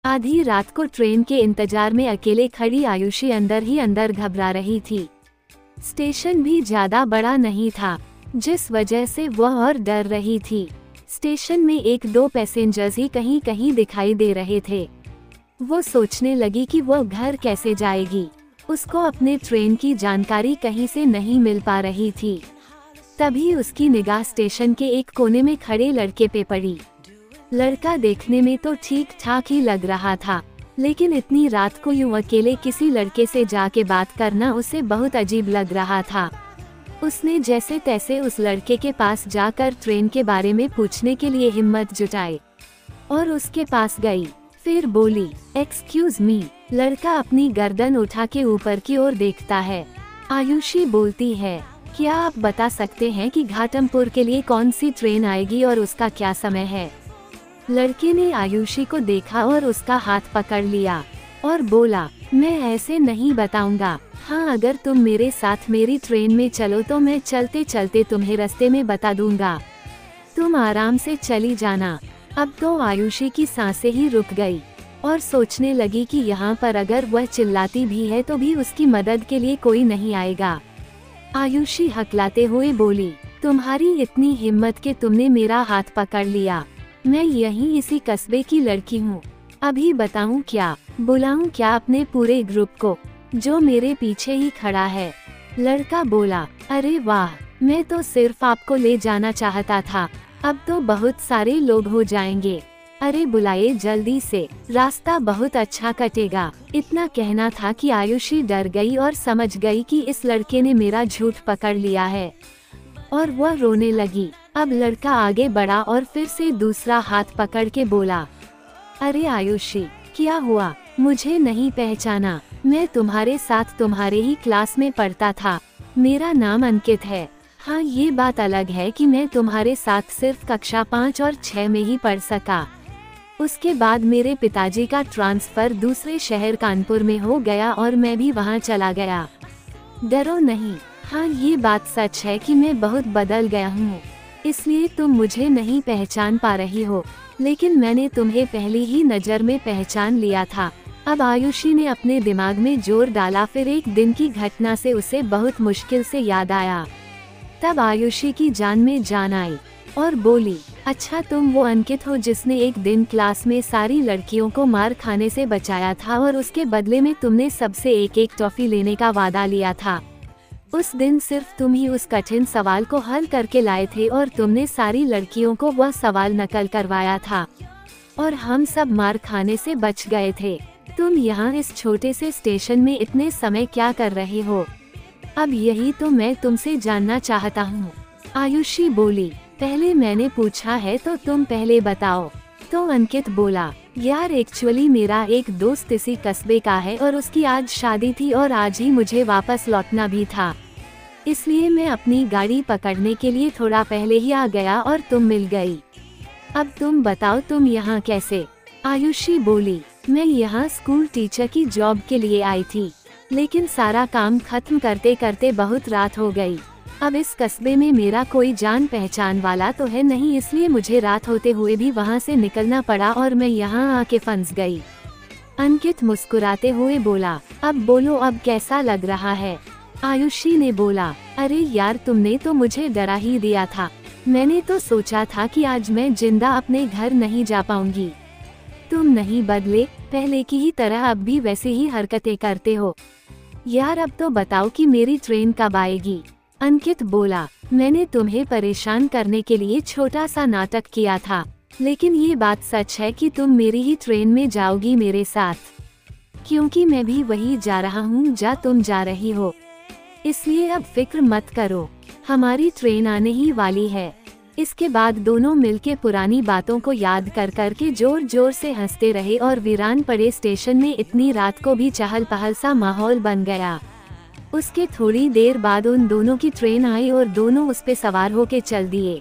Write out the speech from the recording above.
आधी रात को ट्रेन के इंतजार में अकेले खड़ी आयुषी अंदर ही अंदर घबरा रही थी। स्टेशन भी ज्यादा बड़ा नहीं था, जिस वजह से वह और डर रही थी। स्टेशन में एक दो पैसेंजर्स ही कहीं कहीं दिखाई दे रहे थे। वो सोचने लगी कि वो घर कैसे जाएगी। उसको अपने ट्रेन की जानकारी कहीं से नहीं मिल पा रही थी। तभी उसकी निगाह स्टेशन के एक कोने में खड़े लड़के पे पड़ी। लड़का देखने में तो ठीक ठाक ही लग रहा था, लेकिन इतनी रात को यूं अकेले किसी लड़के से जाके बात करना उसे बहुत अजीब लग रहा था। उसने जैसे तैसे उस लड़के के पास जाकर ट्रेन के बारे में पूछने के लिए हिम्मत जुटाई और उसके पास गई। फिर बोली, एक्सक्यूज मी। लड़का अपनी गर्दन उठा के ऊपर की ओर देखता है। आयुषी बोलती है, क्या आप बता सकते हैं कि घाटमपुर के लिए कौन सी ट्रेन आएगी और उसका क्या समय है? लड़के ने आयुषी को देखा और उसका हाथ पकड़ लिया और बोला, मैं ऐसे नहीं बताऊंगा। हाँ, अगर तुम मेरे साथ मेरी ट्रेन में चलो तो मैं चलते चलते तुम्हें रास्ते में बता दूंगा। तुम आराम से चली जाना। अब तो आयुषी की सांसें ही रुक गई और सोचने लगी कि यहाँ पर अगर वह चिल्लाती भी है तो भी उसकी मदद के लिए कोई नहीं आएगा। आयुषी हकलाते हुए बोली, तुम्हारी इतनी हिम्मत कि तुमने मेरा हाथ पकड़ लिया। मैं यहीं इसी कस्बे की लड़की हूँ। अभी बताऊँ क्या? बुलाऊं क्या अपने पूरे ग्रुप को जो मेरे पीछे ही खड़ा है? लड़का बोला, अरे वाह, मैं तो सिर्फ आपको ले जाना चाहता था। अब तो बहुत सारे लोग हो जाएंगे। अरे बुलाए जल्दी से, रास्ता बहुत अच्छा कटेगा। इतना कहना था कि आयुषी डर गई और समझ गई कि इस लड़के ने मेरा झूठ पकड़ लिया है और वह रोने लगी। अब लड़का आगे बढ़ा और फिर से दूसरा हाथ पकड़ के बोला, अरे आयुषी, क्या हुआ? मुझे नहीं पहचाना? मैं तुम्हारे साथ तुम्हारे ही क्लास में पढ़ता था। मेरा नाम अंकित है। हाँ, ये बात अलग है कि मैं तुम्हारे साथ सिर्फ कक्षा 5 और 6 में ही पढ़ सका। उसके बाद मेरे पिताजी का ट्रांसफर दूसरे शहर कानपुर में हो गया और मैं भी वहाँ चला गया। डरो नहीं। हाँ, ये बात सच है कि मैं बहुत बदल गया हूँ, इसलिए तुम मुझे नहीं पहचान पा रही हो, लेकिन मैंने तुम्हें पहली ही नज़र में पहचान लिया था। अब आयुषी ने अपने दिमाग में जोर डाला। फिर एक दिन की घटना से उसे बहुत मुश्किल से याद आया। तब आयुषी की जान में जान आई और बोली, अच्छा, तुम वो अंकित हो जिसने एक दिन क्लास में सारी लड़कियों को मार खाने से बचाया था और उसके बदले में तुमने सबसे एक एक टॉफी लेने का वादा लिया था। उस दिन सिर्फ तुम ही उस कठिन सवाल को हल करके लाए थे और तुमने सारी लड़कियों को वह सवाल नकल करवाया था और हम सब मार खाने से बच गए थे। तुम यहाँ इस छोटे से स्टेशन में इतने समय क्या कर रहे हो? अब यही तो मैं तुमसे जानना चाहता हूँ। आयुषी बोली, पहले मैंने पूछा है तो तुम पहले बताओ। तो अंकित बोला, यार एक्चुअली मेरा एक दोस्त इसी कस्बे का है और उसकी आज शादी थी और आज ही मुझे वापस लौटना भी था, इसलिए मैं अपनी गाड़ी पकड़ने के लिए थोड़ा पहले ही आ गया और तुम मिल गई। अब तुम बताओ, तुम यहाँ कैसे? आयुषी बोली, मैं यहाँ स्कूल टीचर की जॉब के लिए आई थी, लेकिन सारा काम खत्म करते करते बहुत रात हो गई। अब इस कस्बे में मेरा कोई जान पहचान वाला तो है नहीं, इसलिए मुझे रात होते हुए भी वहाँ से निकलना पड़ा और मैं यहाँ आके फंस गई। अंकित मुस्कुराते हुए बोला, अब बोलो, अब कैसा लग रहा है? आयुषी ने बोला, अरे यार, तुमने तो मुझे डरा ही दिया था। मैंने तो सोचा था कि आज मैं जिंदा अपने घर नहीं जा पाऊंगी। तुम नहीं बदले, पहले की ही तरह अब भी वैसे ही हरकतें करते हो। यार, अब तो बताओ कि मेरी ट्रेन कब आएगी? अंकित बोला, मैंने तुम्हें परेशान करने के लिए छोटा सा नाटक किया था, लेकिन ये बात सच है कि तुम मेरी ही ट्रेन में जाओगी मेरे साथ, क्योंकि मैं भी वही जा रहा हूँ जहाँ तुम जा रही हो। इसलिए अब फिक्र मत करो, हमारी ट्रेन आने ही वाली है। इसके बाद दोनों मिलके पुरानी बातों को याद कर करके जोर जोर से हंसते रहे और वीरान पड़े स्टेशन में इतनी रात को भी चहल पहल सा माहौल बन गया। उसके थोड़ी देर बाद उन दोनों की ट्रेन आई और दोनों उस पे सवार होके चल दिए।